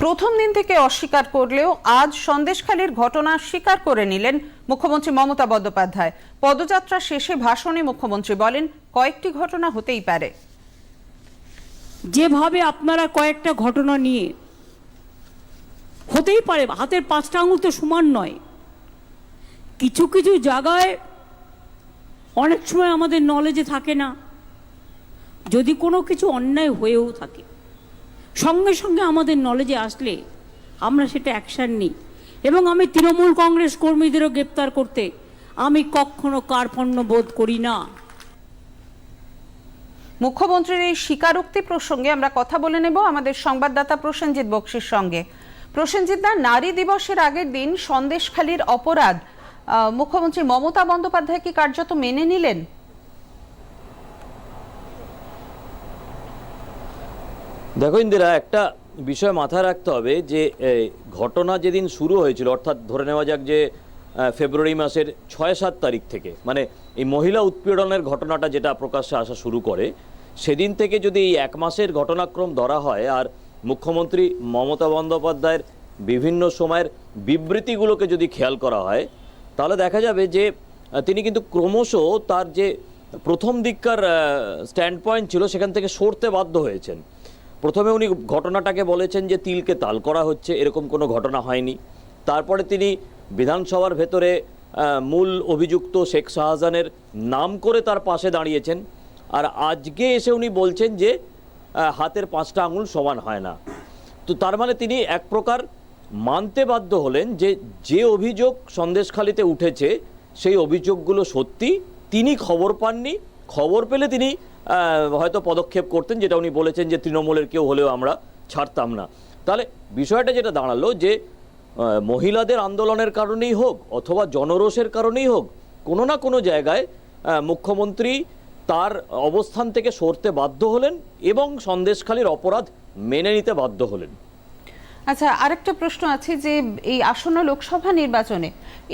প্রথম দিন থেকে অস্বীকার করলেও আজ সন্দেশখালীর ঘটনা স্বীকার করে নিলেন মুখ্যমন্ত্রী মমতা বন্দ্যোপাধ্যায়। পদযাত্রা শেষে ভাষণে মুখ্যমন্ত্রী বলেন, কয়েকটি ঘটনা হতেই পারে। যেভাবে আপনারা কয়েকটা ঘটনা নিয়ে হতেই পারে, হাতের পাঁচটা আঙুল তো সমান নয়। কিছু কিছু জায়গায় অনেক সময় আমাদের নলেজে থাকে না, যদি কোনো কিছু অন্যায় হয়েও থাকে সঙ্গে সঙ্গে আমাদের নলেজে আসলে আমরা সেটা অ্যাকশান নিই। এবং আমি তৃণমূল কংগ্রেস কর্মীদেরও গ্রেপ্তার করতে আমি কখনো কার্পণ্য বোধ করি না। মুখ্যমন্ত্রীর এই স্বীকারোক্তি প্রসঙ্গে আমরা কথা বলে নেব আমাদের সংবাদদাতা প্রসেনজিৎ বক্সির সঙ্গে। প্রসেনজিৎ দা, নারী দিবসের আগের দিন সন্দেশখালীর অপরাধ মুখ্যমন্ত্রী মমতা বন্দ্যোপাধ্যায় কি কার্যত মেনে নিলেন? দেখো ইন্দিরা, একটা বিষয় মাথায় রাখতে হবে যে ঘটনা যেদিন শুরু হয়েছিল, অর্থাৎ ধরে নেওয়া যাক যে ফেব্রুয়ারি মাসের 6-7 তারিখ থেকে, মানে এই মহিলা উৎপীড়নের ঘটনাটা যেটা প্রকাশ্যে আসা শুরু করে, সেদিন থেকে যদি এই এক মাসের ঘটনাক্রম ধরা হয় আর মুখ্যমন্ত্রী মমতা বন্দ্যোপাধ্যায়ের বিভিন্ন সময়ের বিবৃতিগুলোকে যদি খেয়াল করা হয়, তাহলে দেখা যাবে যে তিনি কিন্তু ক্রমশ তার যে প্রথম দিককার স্ট্যান্ড পয়েন্ট ছিল সেখান থেকে সরতে বাধ্য হয়েছেন। প্রথমে উনি ঘটনাটাকে বলেছেন যে তিলকে তাল করা হচ্ছে, এরকম কোনো ঘটনা হয়নি। তারপরে তিনি বিধানসভার ভেতরে মূল অভিযুক্ত শেখ শাহজাহানের নাম করে তার পাশে দাঁড়িয়েছেন। আর আজকে এসে উনি বলছেন যে হাতের পাঁচটা আঙুল সমান হয় না। তো তার মানে তিনি এক প্রকার মানতে বাধ্য হলেন যে যে অভিযোগ সন্দেশখালীতে উঠেছে সেই অভিযোগগুলো সত্যি। তিনি খবর পাননি, খবর পেলে তিনি হয়তো পদক্ষেপ করতেন, যেটা উনি বলেছেন যে তৃণমূলের কেউ হলেও আমরা ছাড়তাম না। তাহলে বিষয়টা যেটা দাঁড়ালো যে মহিলাদের আন্দোলনের কারণেই হোক অথবা জনরোষের কারণেই হোক, কোনো না কোনো জায়গায় মুখ্যমন্ত্রী তার অবস্থান থেকে সরতে বাধ্য হলেন এবং সন্দেশখালীর অপরাধ মেনে নিতে বাধ্য হলেন। আচ্ছা, আরেকটা প্রশ্ন আছে যে এই আসন্ন লোকসভা নির্বাচনে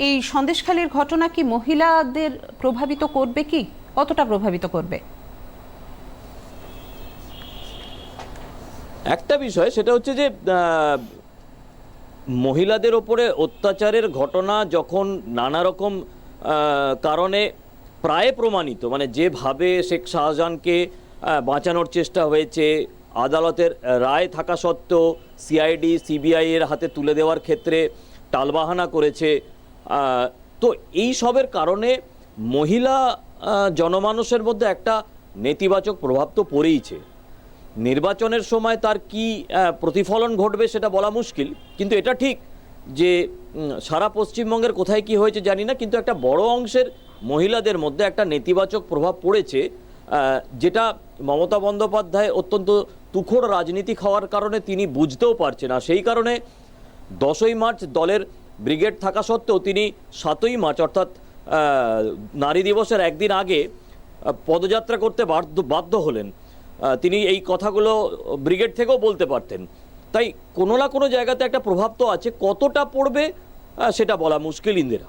এই সন্দেশখালীর ঘটনা কি মহিলাদের প্রভাবিত করবে, কি কতটা প্রভাবিত করবে? একটা বিষয় সেটা হচ্ছে যে মহিলাদের ওপরে অত্যাচারের ঘটনা যখন নানা রকম কারণে প্রায় প্রমাণিত, মানে যেভাবে শেখ শাহজাহানকে বাঁচানোর চেষ্টা হয়েছে, আদালতের রায় থাকা সত্ত্বেও সিআইডি সিবিআই এর হাতে তুলে দেওয়ার ক্ষেত্রে টালবাহানা করেছে, তো এই সবের কারণে মহিলা জনমানুষের মধ্যে একটা নেতিবাচক প্রভাব তো পড়েইছে। নির্বাচনের সময় তার কি প্রতিফলন ঘটবে সেটা বলা মুশকিল, কিন্তু এটা ঠিক যে সারা পশ্চিমবঙ্গের কোথায় কি হয়েছে জানি না, কিন্তু একটা বড় অংশের মহিলাদের মধ্যে একটা নেতিবাচক প্রভাব পড়েছে, যেটা মমতা বন্দ্যোপাধ্যায় অত্যন্ত তুখোড় রাজনীতি খাওয়ার কারণে তিনি বুঝতেও পারছেন না। সেই কারণে 10ই মার্চ দলের ব্রিগেড থাকা সত্ত্বেও তিনি 7ই মার্চ অর্থাৎ নারী দিবসের একদিন আগে পদযাত্রা করতে বাধ্য হলেন। তিনি এই কথাগুলো ব্রিগেড থেকেও বলতে পারতেন। তাই কোনো না কোনো জায়গাতে একটা প্রভাব তো আছে, কতটা পড়বে সেটা বলা মুশকিল ইন্দিরা।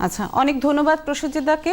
আচ্ছা, অনেক ধন্যবাদ প্রসেনজিৎ দাকে।